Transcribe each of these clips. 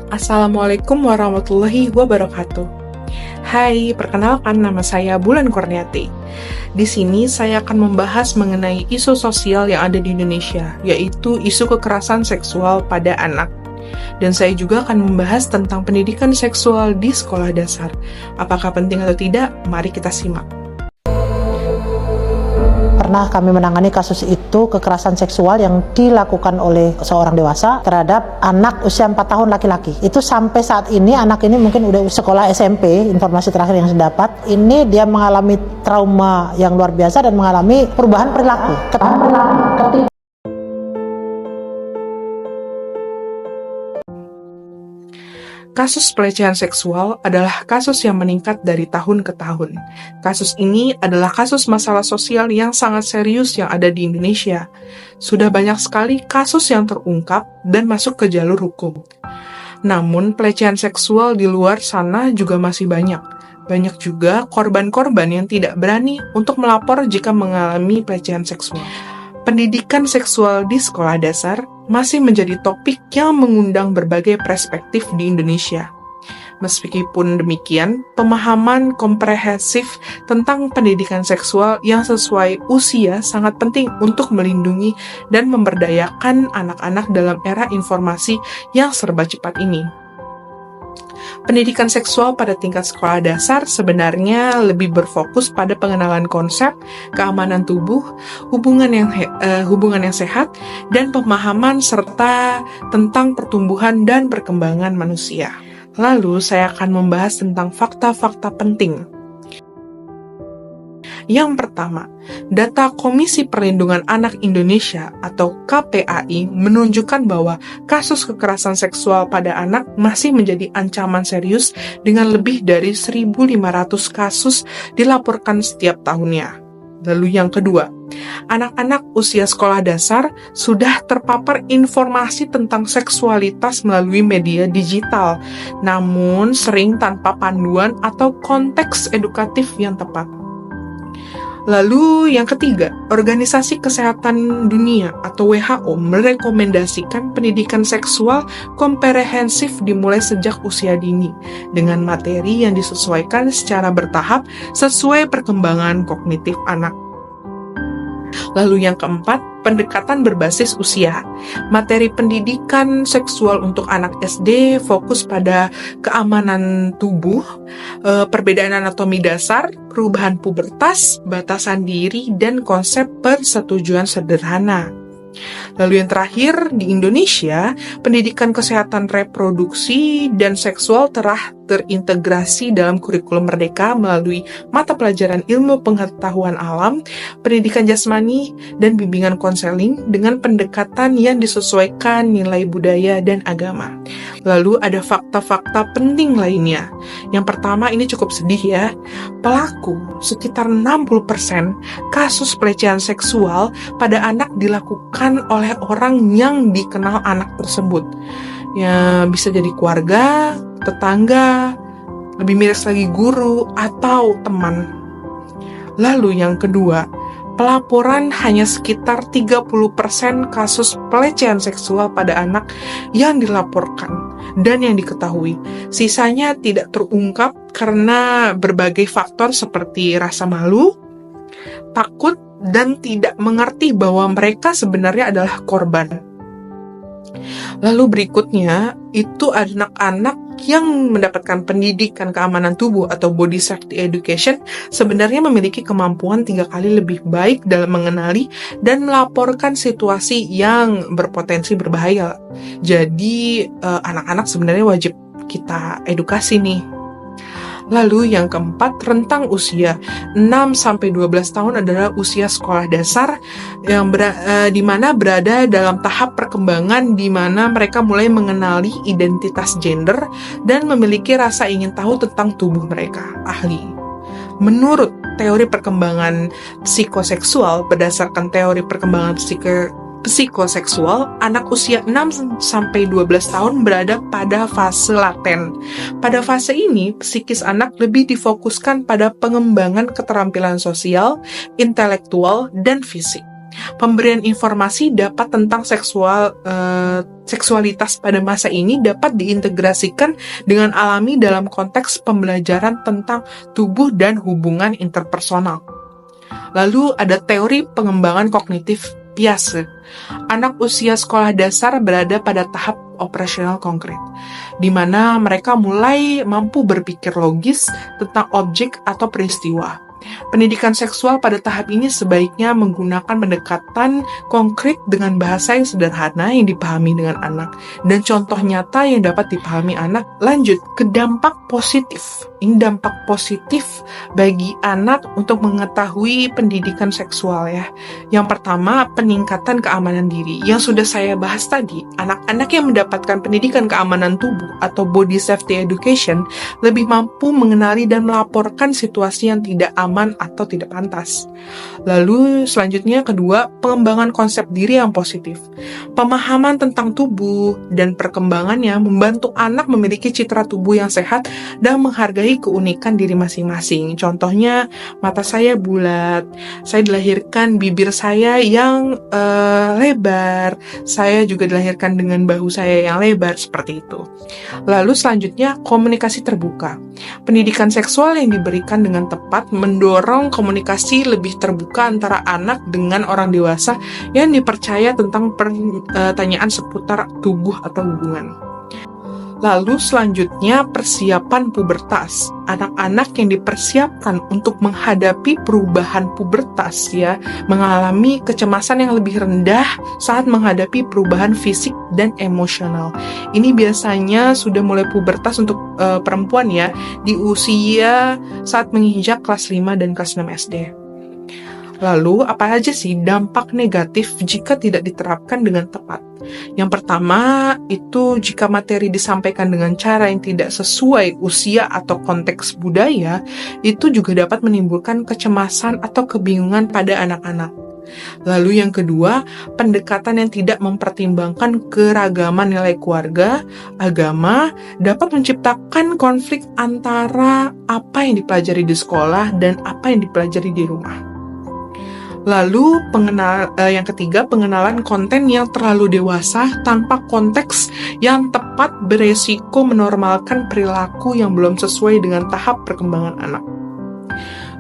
Assalamualaikum warahmatullahi wabarakatuh. Hai, perkenalkan nama saya Bulan Kurniati. Di sini saya akan membahas mengenai isu sosial yang ada di Indonesia, yaitu isu kekerasan seksual pada anak. Dan saya juga akan membahas tentang pendidikan seksual di sekolah dasar. Apakah penting atau tidak? Mari kita simak. Pernah kami menangani kasus itu, kekerasan seksual yang dilakukan oleh seorang dewasa terhadap anak usia 4 tahun laki-laki. Itu sampai saat ini anak ini mungkin udah sekolah SMP, informasi terakhir yang saya dapat, ini dia mengalami trauma yang luar biasa dan mengalami perubahan perilaku. Kasus pelecehan seksual adalah kasus yang meningkat dari tahun ke tahun. Kasus ini adalah kasus masalah sosial yang sangat serius yang ada di Indonesia. Sudah banyak sekali kasus yang terungkap dan masuk ke jalur hukum. Namun, pelecehan seksual di luar sana juga masih banyak. Banyak juga korban-korban yang tidak berani untuk melapor jika mengalami pelecehan seksual. Pendidikan seksual di sekolah dasar masih menjadi topik yang mengundang berbagai perspektif di Indonesia. Meskipun demikian, pemahaman komprehensif tentang pendidikan seksual yang sesuai usia sangat penting untuk melindungi dan memberdayakan anak-anak dalam era informasi yang serba cepat ini. Pendidikan seksual pada tingkat sekolah dasar sebenarnya lebih berfokus pada pengenalan konsep, keamanan tubuh, hubungan yang sehat, dan pemahaman serta tentang pertumbuhan dan perkembangan manusia. Lalu saya akan membahas tentang fakta-fakta penting. Yang pertama, data Komisi Perlindungan Anak Indonesia atau KPAI menunjukkan bahwa kasus kekerasan seksual pada anak masih menjadi ancaman serius dengan lebih dari 1.500 kasus dilaporkan setiap tahunnya. Lalu yang kedua, anak-anak usia sekolah dasar sudah terpapar informasi tentang seksualitas melalui media digital, namun sering tanpa panduan atau konteks edukatif yang tepat. Lalu yang ketiga, Organisasi Kesehatan Dunia atau WHO merekomendasikan pendidikan seksual komprehensif dimulai sejak usia dini dengan materi yang disesuaikan secara bertahap sesuai perkembangan kognitif anak. Lalu yang keempat, pendekatan berbasis usia. Materi pendidikan seksual untuk anak SD fokus pada keamanan tubuh, perbedaan anatomi dasar, perubahan pubertas, batasan diri, dan konsep persetujuan sederhana. Lalu yang terakhir, di Indonesia, pendidikan kesehatan reproduksi dan seksual telah terintegrasi dalam kurikulum Merdeka melalui mata pelajaran ilmu pengetahuan alam, pendidikan jasmani, dan bimbingan konseling dengan pendekatan yang disesuaikan nilai budaya dan agama. Lalu ada fakta-fakta penting lainnya. Yang pertama, ini cukup sedih ya. Pelaku, sekitar 60% kasus pelecehan seksual pada anak dilakukan oleh orang yang dikenal anak tersebut. Ya, bisa jadi keluarga, tetangga, lebih miris lagi guru, atau teman. Lalu yang kedua, pelaporan hanya sekitar 30% kasus pelecehan seksual pada anak yang dilaporkan dan yang diketahui. Sisanya tidak terungkap karena berbagai faktor seperti rasa malu, takut, dan tidak mengerti bahwa mereka sebenarnya adalah korban. Lalu berikutnya, itu anak-anak yang mendapatkan pendidikan keamanan tubuh atau body safety education sebenarnya memiliki kemampuan 3 kali lebih baik dalam mengenali dan melaporkan situasi yang berpotensi berbahaya. Jadi, anak-anak sebenarnya wajib kita edukasi nih. Lalu yang keempat, rentang usia 6-12 tahun adalah usia sekolah dasar yang di mana berada dalam tahap perkembangan di mana mereka mulai mengenali identitas gender dan memiliki rasa ingin tahu tentang tubuh mereka. Ahli. Menurut teori perkembangan psikoseksual, berdasarkan teori perkembangan psikoseksual, anak usia 6-12 tahun berada pada fase laten. Pada fase ini, psikis anak lebih difokuskan pada pengembangan keterampilan sosial, intelektual, dan fisik. Pemberian informasi dapat tentang seksualitas pada masa ini dapat diintegrasikan dengan alami dalam konteks pembelajaran tentang tubuh dan hubungan interpersonal. Lalu ada teori pengembangan kognitif Piaget. Anak usia sekolah dasar berada pada tahap operasional konkret, di mana mereka mulai mampu berpikir logis tentang objek atau peristiwa. Pendidikan seksual pada tahap ini sebaiknya menggunakan pendekatan konkret dengan bahasa yang sederhana yang dipahami dengan anak dan contoh nyata yang dapat dipahami anak. Lanjut ke dampak positif. Ini dampak positif bagi anak untuk mengetahui pendidikan seksual ya. Yang pertama, peningkatan keamanan diri. Yang sudah saya bahas tadi, anak-anak yang mendapatkan pendidikan keamanan tubuh atau body safety education lebih mampu mengenali dan melaporkan situasi yang tidak aman atau tidak pantas. Lalu selanjutnya kedua, pengembangan konsep diri yang positif. Pemahaman tentang tubuh dan perkembangannya membantu anak memiliki citra tubuh yang sehat dan menghargai keunikan diri masing-masing. Contohnya, mata saya bulat, saya dilahirkan bibir saya yang lebar, saya juga dilahirkan dengan bahu saya yang lebar, seperti itu. Lalu selanjutnya, komunikasi terbuka. Pendidikan seksual yang diberikan dengan tepat mendorong komunikasi lebih terbuka antara anak dengan orang dewasa yang dipercaya tentang pertanyaan seputar tubuh atau hubungan. Lalu selanjutnya persiapan pubertas. Anak-anak yang dipersiapkan untuk menghadapi perubahan pubertas ya, mengalami kecemasan yang lebih rendah saat menghadapi perubahan fisik dan emosional. Ini biasanya sudah mulai pubertas untuk perempuan ya, di usia saat menginjak kelas 5 dan kelas 6 SD. Lalu, apa aja sih dampak negatif jika tidak diterapkan dengan tepat? Yang pertama, itu jika materi disampaikan dengan cara yang tidak sesuai usia atau konteks budaya, itu juga dapat menimbulkan kecemasan atau kebingungan pada anak-anak. Lalu yang kedua, pendekatan yang tidak mempertimbangkan keragaman nilai keluarga, agama, dapat menciptakan konflik antara apa yang dipelajari di sekolah dan apa yang dipelajari di rumah. Lalu yang ketiga, pengenalan konten yang terlalu dewasa tanpa konteks yang tepat beresiko menormalkan perilaku yang belum sesuai dengan tahap perkembangan anak.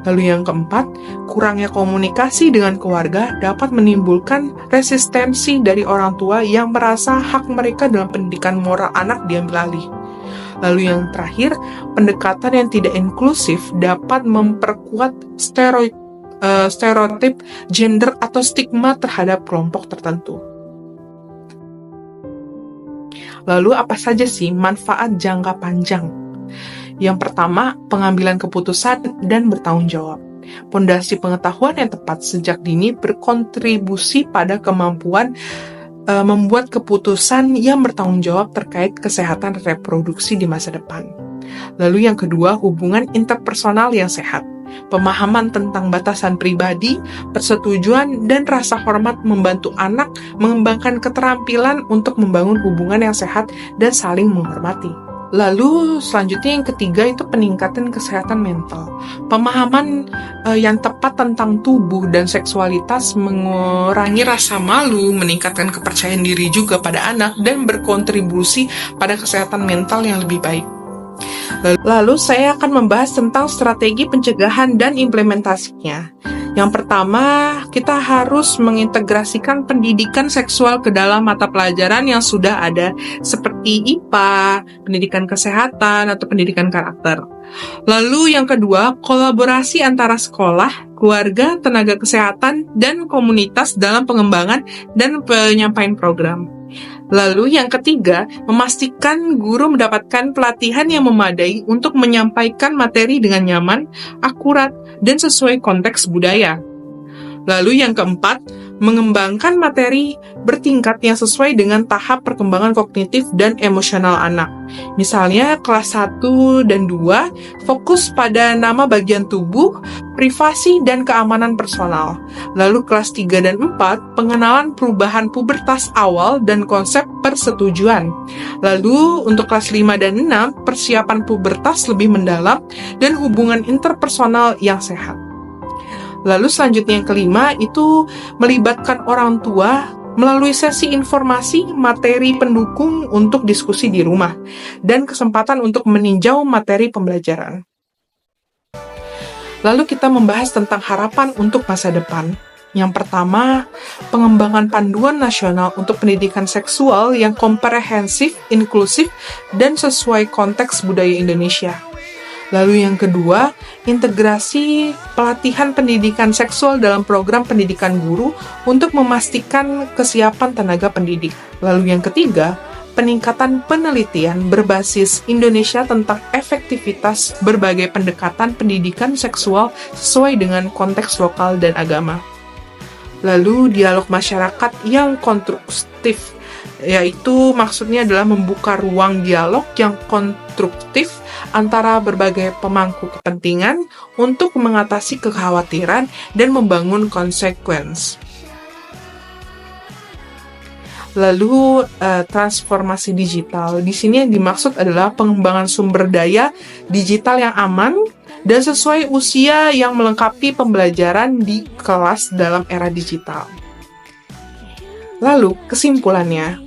Lalu yang keempat, kurangnya komunikasi dengan keluarga dapat menimbulkan resistensi dari orang tua yang merasa hak mereka dalam pendidikan moral anak diambil alih. Lalu yang terakhir, pendekatan yang tidak inklusif dapat memperkuat stereotip gender atau stigma terhadap kelompok tertentu. Lalu apa saja sih manfaat jangka panjang? Yang pertama, pengambilan keputusan dan bertanggung jawab. Pondasi pengetahuan yang tepat sejak dini berkontribusi pada kemampuan membuat keputusan yang bertanggung jawab terkait kesehatan reproduksi di masa depan. Lalu yang kedua, hubungan interpersonal yang sehat. Pemahaman tentang batasan pribadi, persetujuan, dan rasa hormat membantu anak mengembangkan keterampilan untuk membangun hubungan yang sehat dan saling menghormati. Lalu selanjutnya yang ketiga itu peningkatan kesehatan mental. Pemahaman yang tepat tentang tubuh dan seksualitas mengurangi rasa malu, meningkatkan kepercayaan diri juga pada anak, dan berkontribusi pada kesehatan mental yang lebih baik. Lalu saya akan membahas tentang strategi pencegahan dan implementasinya. Yang pertama, kita harus mengintegrasikan pendidikan seksual ke dalam mata pelajaran yang sudah ada, seperti IPA, pendidikan kesehatan, atau pendidikan karakter. Lalu yang kedua, kolaborasi antara sekolah, keluarga, tenaga kesehatan, dan komunitas dalam pengembangan dan penyampaian program. Lalu yang ketiga, memastikan guru mendapatkan pelatihan yang memadai untuk menyampaikan materi dengan nyaman, akurat, dan sesuai konteks budaya. Lalu yang keempat, mengembangkan materi bertingkat yang sesuai dengan tahap perkembangan kognitif dan emosional anak. Misalnya kelas 1 dan 2 fokus pada nama bagian tubuh, privasi, dan keamanan personal. Lalu kelas 3 dan 4 pengenalan perubahan pubertas awal dan konsep persetujuan. Lalu untuk kelas 5 dan 6 persiapan pubertas lebih mendalam dan hubungan interpersonal yang sehat. Lalu selanjutnya yang kelima itu melibatkan orang tua melalui sesi informasi materi pendukung untuk diskusi di rumah dan kesempatan untuk meninjau materi pembelajaran. Lalu kita membahas tentang harapan untuk masa depan. Yang pertama, pengembangan panduan nasional untuk pendidikan seksual yang komprehensif, inklusif, dan sesuai konteks budaya Indonesia. Lalu yang kedua, integrasi pelatihan pendidikan seksual dalam program pendidikan guru untuk memastikan kesiapan tenaga pendidik. Lalu yang ketiga, peningkatan penelitian berbasis Indonesia tentang efektivitas berbagai pendekatan pendidikan seksual sesuai dengan konteks lokal dan agama. Lalu dialog masyarakat yang konstruktif, yaitu maksudnya adalah membuka ruang dialog yang konstruktif antara berbagai pemangku kepentingan untuk mengatasi kekhawatiran dan membangun konsekuensi. Lalu transformasi digital. Di sini yang dimaksud adalah pengembangan sumber daya digital yang aman dan sesuai usia yang melengkapi pembelajaran di kelas dalam era digital. Lalu kesimpulannya,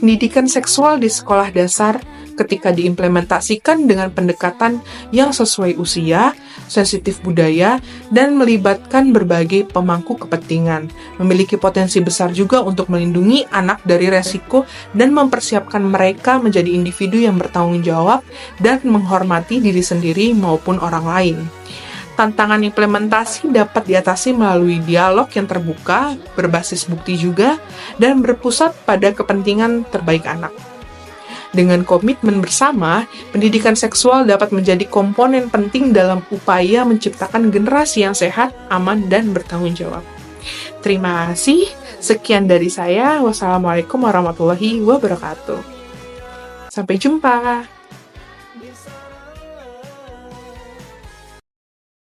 pendidikan seksual di sekolah dasar ketika diimplementasikan dengan pendekatan yang sesuai usia, sensitif budaya, dan melibatkan berbagai pemangku kepentingan, memiliki potensi besar juga untuk melindungi anak dari resiko dan mempersiapkan mereka menjadi individu yang bertanggung jawab dan menghormati diri sendiri maupun orang lain. Tantangan implementasi dapat diatasi melalui dialog yang terbuka, berbasis bukti juga, dan berpusat pada kepentingan terbaik anak. Dengan komitmen bersama, pendidikan seksual dapat menjadi komponen penting dalam upaya menciptakan generasi yang sehat, aman, dan bertanggung jawab. Terima kasih. Sekian dari saya. Wassalamualaikum warahmatullahi wabarakatuh. Sampai jumpa.